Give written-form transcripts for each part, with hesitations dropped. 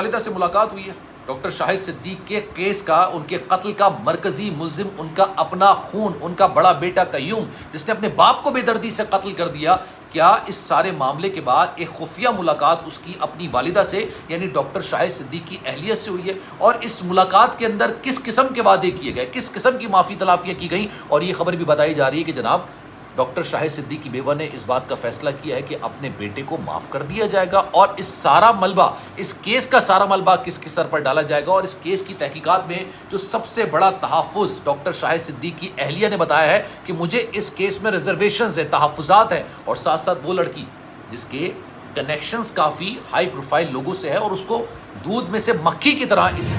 والدہ سے ملاقات ہوئی ہے۔ ڈاکٹر شاہد صدیق کے کیس کا، ان کے قتل کا مرکزی ملزم ان کا اپنا خون، ان کا بڑا بیٹا قیوم، جس نے اپنے باپ کو بے دردی سے قتل کر دیا، کیا اس سارے معاملے کے بعد ایک خفیہ ملاقات اس کی اپنی والدہ سے یعنی ڈاکٹر شاہد صدیق کی اہلیہ سے ہوئی ہے؟ اور اس ملاقات کے اندر کس قسم کے وعدے کیے گئے، کس قسم کی معافی تلافیاں کی گئیں؟ اور یہ خبر بھی بتائی جا رہی ہے کہ جناب ڈاکٹر شاہد صدیق کی بیوہ نے اس بات کا فیصلہ کیا ہے کہ اپنے بیٹے کو معاف کر دیا جائے گا، اور اس سارا ملبہ، اس کیس کا سارا ملبہ کس کے سر پر ڈالا جائے گا۔ اور اس کیس کی تحقیقات میں جو سب سے بڑا تحفظ ڈاکٹر شاہد صدیق کی اہلیہ نے بتایا ہے کہ مجھے اس کیس میں ریزرویشنز ہیں، تحفظات ہیں، اور ساتھ ساتھ وہ لڑکی جس کے کنیکشنز کافی ہائی پروفائل لوگوں سے ہے، اور اس کو دودھ میں سے مکھی کی طرح اسی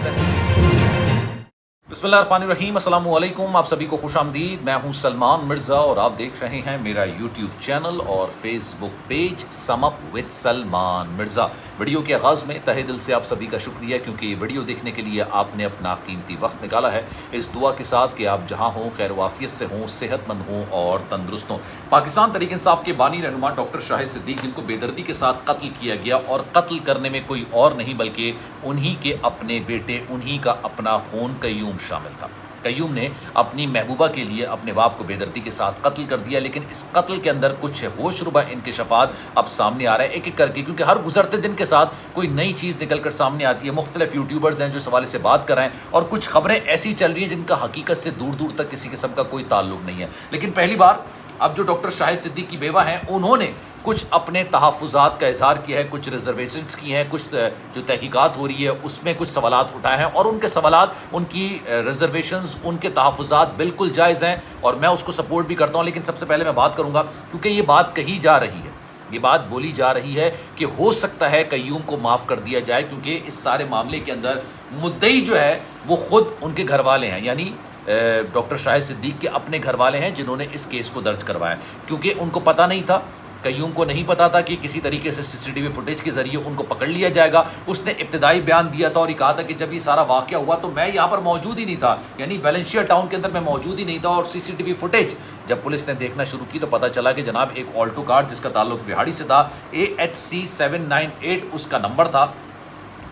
بسم اللہ الرحمن الرحیم۔ السلام علیکم، آپ سبھی کو خوش آمدید۔ میں ہوں سلمان مرزا اور آپ دیکھ رہے ہیں میرا یوٹیوب چینل اور Facebook page sum up with Salman Mirza. Video کے آغاز میں تہہ دل سے آپ سبھی کا شکریہ، کیونکہ یہ ویڈیو دیکھنے کے لیے آپ نے اپنا قیمتی وقت نکالا ہے، اس دعا کے ساتھ کہ آپ جہاں ہوں خیر و عافیت سے ہوں، صحت مند ہوں اور تندرست ہوں۔ پاکستان تحریک انصاف کے بانی رہنما ڈاکٹر شاہد صدیق، جن کو بے دردی کے ساتھ قتل کیا گیا، اور قتل کرنے میں کوئی اور نہیں بلکہ انہی کے اپنے بیٹے، انہی کا اپنا خون قیوم شامل تھا۔ قیوم نے اپنی محبوبہ کے لیے اپنے باپ کو بے دردی کے ساتھ قتل کر دیا، لیکن اس قتل کے اندر کچھ ہوش ربا انکشافات اب سامنے آ رہے ہیں ایک ایک کر کے، کیونکہ ہر گزرتے دن کے ساتھ کوئی نئی چیز نکل کر سامنے آتی ہے۔ مختلف یوٹیوبرز ہیں جو اس حوالے سے بات کر رہے ہیں، اور کچھ خبریں ایسی چل رہی ہیں جن کا حقیقت سے دور دور تک کسی قسم کا کوئی تعلق نہیں ہے۔ لیکن پہلی بار اب جو ڈاکٹر شاہد صدیق کی بیوہ ہیں، انہوں نے کچھ اپنے تحفظات کا اظہار کیا ہے، کچھ ریزرویشنز کی ہیں، کچھ جو تحقیقات ہو رہی ہے اس میں کچھ سوالات اٹھائے ہیں، اور ان کے سوالات، ان کی ریزرویشنز، ان کے تحفظات بالکل جائز ہیں، اور میں اس کو سپورٹ بھی کرتا ہوں۔ لیکن سب سے پہلے میں بات کروں گا، کیونکہ یہ بات کہی جا رہی ہے، یہ بات بولی جا رہی ہے کہ ہو سکتا ہے قیوم کو معاف کر دیا جائے، کیونکہ اس سارے معاملے کے اندر مدعی جو ہے وہ خود ان کے گھر والے ہیں، یعنی ڈاکٹر شاہد صدیق کے اپنے گھر والے ہیں جنہوں نے اس کیس کو درج کروایا، کیونکہ ان کو پتہ نہیں تھا، قیوم کو نہیں پتا تھا کہ کسی طریقے سے CCTV فوٹیج کے ذریعے ان کو پکڑ لیا جائے گا۔ اس نے ابتدائی بیان دیا تھا اور یہ کہا تھا کہ جب یہ سارا واقعہ ہوا تو میں یہاں پر موجود ہی نہیں تھا، یعنی ویلنشیا ٹاؤن کے اندر میں موجود ہی نہیں تھا، اور CCTV فوٹیج جب پولیس نے دیکھنا شروع کی تو پتہ چلا کہ جناب ایک آلٹو کار جس کا تعلق وہاڑی سے تھا، AHC 798 اس کا نمبر تھا،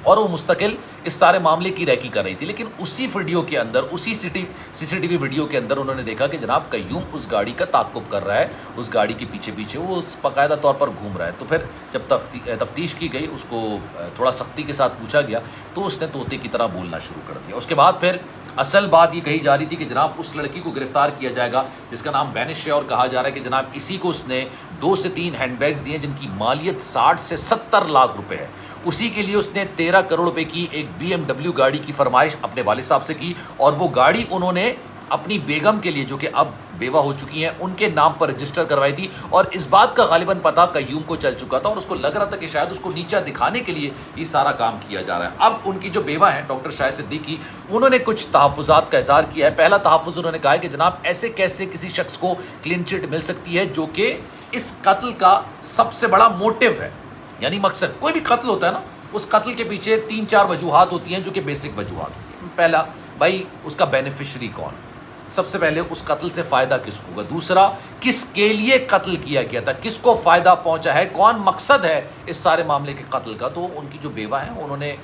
اور وہ مستقل اس سارے معاملے کی ریکی کر رہی تھی۔ لیکن اسی ویڈیو کے اندر، اسی CCTV ویڈیو کے اندر انہوں نے دیکھا کہ جناب قیوم اس گاڑی کا تعاقب کر رہا ہے، اس گاڑی کے پیچھے پیچھے وہ باقاعدہ طور پر گھوم رہا ہے۔ تو پھر جب تفتیش کی گئی، اس کو تھوڑا سختی کے ساتھ پوچھا گیا تو اس نے طوطے کی طرح بولنا شروع کر دیا۔ اس کے بعد پھر اصل بات یہ کہی جا رہی تھی کہ جناب اس لڑکی کو گرفتار کیا جائے گا جس کا نام بینش ہے، اور کہا جا رہا ہے کہ جناب اسی کو اس نے 2 سے 3 ہینڈ بیگز دیے جن کی مالیت 60 سے 70 لاکھ روپے ہے۔ اسی کے لیے اس نے 13 کروڑ روپے کی ایک BMW گاڑی کی فرمائش اپنے والد صاحب سے کی، اور وہ گاڑی انہوں نے اپنی بیگم کے لیے جو کہ اب بیوہ ہو چکی ہیں ان کے نام پر رجسٹر کروائی تھی، اور اس بات کا غالباً پتہ قیوم کو چل چکا تھا، اور اس کو لگ رہا تھا کہ شاید اس کو نیچا دکھانے کے لیے یہ سارا کام کیا جا رہا ہے۔ اب ان کی جو بیوہ ہیں ڈاکٹر شاہد صدیق کی، انہوں نے کچھ تحفظات کا اظہار کیا ہے۔ پہلا تحفظ انہوں نے کہا ہے کہ جناب ایسے کیسے کسی شخص کو کلین چٹ مل سکتی ہے جو کہ اس قتل کا سب سے بڑا موٹیو ہے، یعنی مقصد، کوئی بھی قتل ہوتا ہے نا، اس قتل کے پیچھے 3-4 وجوہات ہوتی ہیں جو کہ بیسک وجوہات ہوتی ہیں۔ پہلا، بھائی اس کا بینیفیشری کون، سب سے پہلے اس قتل سے فائدہ کس کو ہوگا، دوسرا کس کے لیے قتل کیا گیا تھا، کس کو فائدہ پہنچا ہے، کون مقصد ہے اس سارے معاملے کے قتل کا۔ تو ان کی جو بیوہ ہیں انہوں نے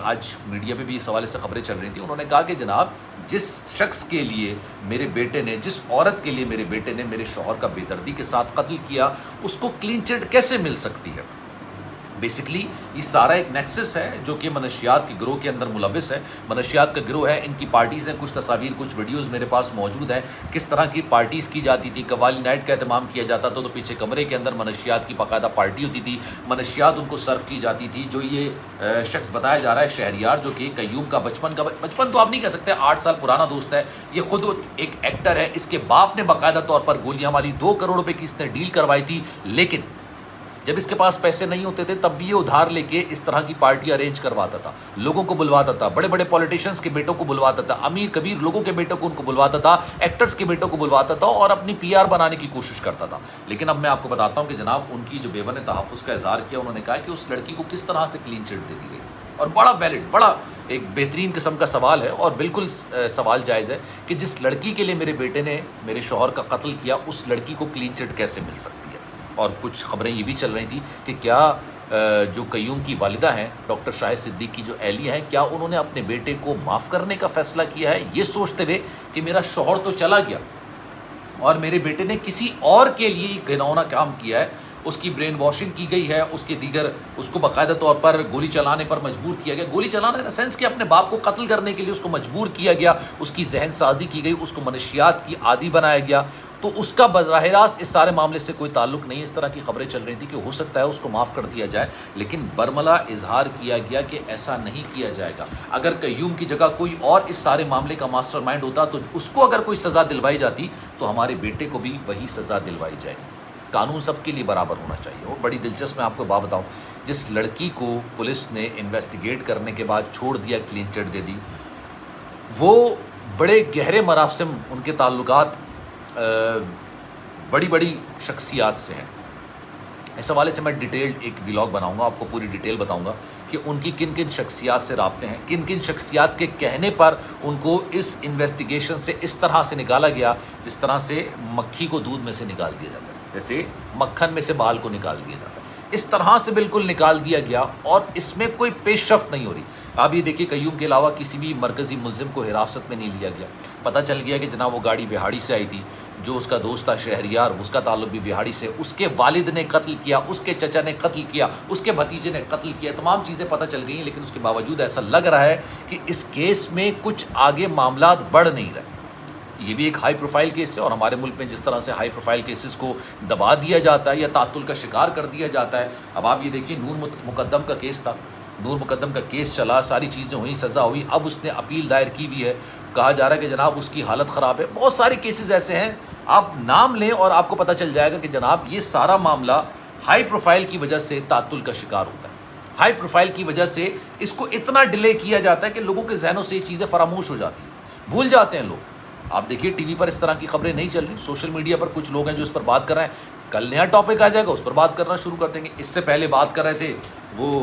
آج میڈیا پہ بھی اس حوالے سے خبریں چل رہی تھیں، انہوں نے کہا کہ جناب جس شخص کے لیے میرے بیٹے نے، جس عورت کے لیے میرے بیٹے نے میرے شوہر کا بے دردی کے ساتھ قتل کیا، اس کو کلین چٹ کیسے مل سکتی ہے۔ بیسکلی یہ سارا ایک نیکسس ہے جو کہ منشیات کے گروہ کے اندر ملوث ہے۔ منشیات کا گروہ ہے، ان کی پارٹیز ہیں، کچھ تصاویر، کچھ ویڈیوز میرے پاس موجود ہیں، کس طرح کی پارٹیز کی جاتی تھی۔ قوالی نائٹ کا اہتمام کیا جاتا تھا تو پیچھے کمرے کے اندر منشیات کی باقاعدہ پارٹی ہوتی تھی، منشیات ان کو سرو کی جاتی تھی۔ جو یہ شخص بتایا جا رہا ہے شہریار، جو کہ قیوم کا بچپن تو آپ نہیں کہہ سکتے، 8 سال پرانا دوست ہے، یہ خود ایک ایکٹر ہے، اس کے باپ نے باقاعدہ طور پر گولیاں ماری، 2 کروڑ روپے کی اس نے ڈیل کروائی تھی، لیکن جب اس کے پاس پیسے نہیں ہوتے تھے تب بھی یہ ادھار لے کے اس طرح کی پارٹی ارینج کرواتا تھا، لوگوں کو بلواتا تھا، بڑے بڑے پولیٹیشنز کے بیٹوں کو بلواتا تھا، امیر کبیر لوگوں کے بیٹوں کو ان کو بلواتا تھا، ایکٹرز کے بیٹوں کو بلواتا تھا، اور اپنی PR بنانے کی کوشش کرتا تھا۔ لیکن اب میں آپ کو بتاتا ہوں کہ جناب ان کی جو بیوہ نے تحفظ کا اظہار کیا، انہوں نے کہا کہ اس لڑکی کو کس طرح سے کلین چٹ دے دی گئی، اور بڑا ویلڈ، بڑا ایک بہترین قسم کا سوال ہے، اور بالکل سوال جائز ہے کہ جس لڑکی کے لیے میرے بیٹے نے میرے شوہر کا قتل کیا، اس لڑکی کو کلین چٹ کیسے مل سکتی ہے۔ اور کچھ خبریں یہ بھی چل رہی تھی کہ کیا جو قیوم کی والدہ ہیں ڈاکٹر شاہد صدیق کی جو اہلیہ ہیں، کیا انہوں نے اپنے بیٹے کو معاف کرنے کا فیصلہ کیا ہے، یہ سوچتے ہوئے کہ میرا شوہر تو چلا گیا اور میرے بیٹے نے کسی اور کے لیے گھناؤنا کام کیا ہے، اس کی برین واشنگ کی گئی ہے، اس کو باقاعدہ طور پر گولی چلانے پر مجبور کیا گیا، گولی چلانا ان سینس کہ اپنے باپ کو قتل کرنے کے لیے اس کو مجبور کیا گیا، اس کی ذہن سازی کی گئی، اس کو منشیات کی عادی بنایا گیا، تو اس کا براہ راست اس سارے معاملے سے کوئی تعلق نہیں ہے۔ اس طرح کی خبریں چل رہی تھی کہ ہو سکتا ہے اس کو معاف کر دیا جائے، لیکن برملا اظہار کیا گیا کہ ایسا نہیں کیا جائے گا۔ اگر قیوم کی جگہ کوئی اور اس سارے معاملے کا ماسٹر مائنڈ ہوتا تو اس کو اگر کوئی سزا دلوائی جاتی تو ہمارے بیٹے کو بھی وہی سزا دلوائی جائے گی۔ قانون سب کے لیے برابر ہونا چاہیے۔ اور بڑی دلچسپ میں آپ کو بات بتاؤں، جس لڑکی کو پولیس نے انویسٹیگیٹ کرنے کے بعد چھوڑ دیا، کلین چٹ دے دی، وہ بڑے گہرے مراسم ان کے تعلقات بڑی بڑی شخصیات سے ہیں۔ اس حوالے سے میں ڈیٹیلڈ ایک ولاگ بناؤں گا، آپ کو پوری ڈیٹیل بتاؤں گا کہ ان کی کن کن شخصیات سے رابطے ہیں، کن کن شخصیات کے کہنے پر ان کو اس انویسٹیگیشن سے اس طرح سے نکالا گیا جس طرح سے مکھی کو دودھ میں سے نکال دیا جاتا ہے، جیسے مکھن میں سے بال کو نکال دیا جاتا ہے، اس طرح سے بالکل نکال دیا گیا اور اس میں کوئی پیش رفت نہیں ہو رہی۔ آپ یہ دیکھیے قیوم کے علاوہ کسی بھی مرکزی ملزم کو حراست میں نہیں لیا گیا۔ پتہ چل گیا کہ جناب وہ گاڑی وہاڑی سے آئی تھی، جو اس کا دوست تھا شہریار، اس کا تعلق بھی وہاڑی سے، اس کے والد نے قتل کیا، اس کے چچا نے قتل کیا، اس کے بھتیجے نے قتل کیا، تمام چیزیں پتہ چل گئی ہیں، لیکن اس کے باوجود ایسا لگ رہا ہے کہ اس کیس میں کچھ آگے معاملات بڑھ نہیں رہے۔ یہ بھی ایک ہائی پروفائل کیس ہے، اور ہمارے ملک میں جس طرح سے ہائی پروفائل کیسز کو دبا دیا جاتا ہے یا تعطل کا شکار کر دیا جاتا ہے، اب آپ یہ دیکھیے نور مقدم کا کیس تھا، نور مقدم کا کیس چلا، ساری چیزیں ہوئیں، سزا ہوئی، اب اس نے اپیل دائر کی ہوئی ہے، کہا جا رہا ہے کہ جناب اس کی حالت خراب ہے۔ بہت سارے کیسز ایسے ہیں، آپ نام لیں اور آپ کو پتہ چل جائے گا کہ جناب یہ سارا معاملہ ہائی پروفائل کی وجہ سے تعطل کا شکار ہوتا ہے، ہائی پروفائل کی وجہ سے اس کو اتنا ڈیلے کیا جاتا ہے کہ لوگوں کے ذہنوں سے یہ چیزیں فراموش ہو جاتی ہیں، بھول جاتے ہیں لوگ۔ آپ دیکھیے ٹی وی پر اس طرح کی خبریں نہیں چل رہی، سوشل میڈیا پر کچھ لوگ ہیں جو اس پر بات کر رہے ہیں، کل نیا ٹاپک آ جائے گا اس پر بات کرنا شروع کر دیں گے۔ اس سے پہلے بات کر رہے تھے وہ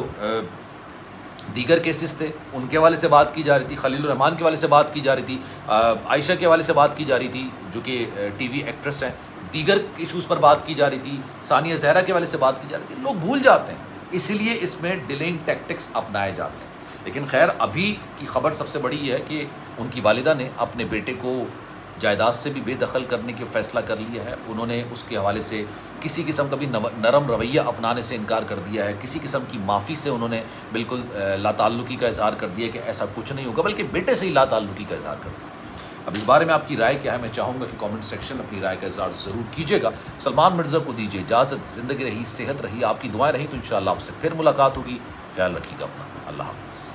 دیگر کیسز تھے، ان کے حوالے سے بات کی جا رہی تھی، خلیل الرحمان کے حوالے سے بات کی جا رہی تھی، عائشہ کے حوالے سے بات کی جا رہی تھی جو کہ ٹی وی ایکٹریس ہیں، دیگر ایشوز پر بات کی جا رہی تھی، ثانیہ زہرا کے حوالے سے بات کی جا رہی تھی، لوگ بھول جاتے ہیں، اسی لیے اس میں ڈیلنگ ٹیکٹکس اپنائے جاتے ہیں۔ لیکن خیر ابھی کی خبر سب سے بڑی یہ ہے کہ ان کی والدہ نے اپنے بیٹے کو جائیداد سے بھی بے دخل کرنے کے فیصلہ کر لیا ہے، انہوں نے اس کے حوالے سے کسی قسم کا بھی نرم رویہ اپنانے سے انکار کر دیا ہے، کسی قسم کی معافی سے انہوں نے بالکل لا تعلقی کا اظہار کر دیا کہ ایسا کچھ نہیں ہوگا، بلکہ بیٹے سے ہی لا تعلقی کا اظہار کر دیا۔ اب اس بارے میں آپ کی رائے کیا ہے؟ میں چاہوں گا کہ کامنٹ سیکشن اپنی رائے کا اظہار ضرور کیجیے گا۔ سلمان مرزا کو دیجیے اجازت، زندگی رہی، صحت رہی، آپ کی دعائیں رہی تو انشاءاللہ آپ سے پھر ملاقات ہوگی۔ خیال رکھیے گا اپنا، اللہ حافظ۔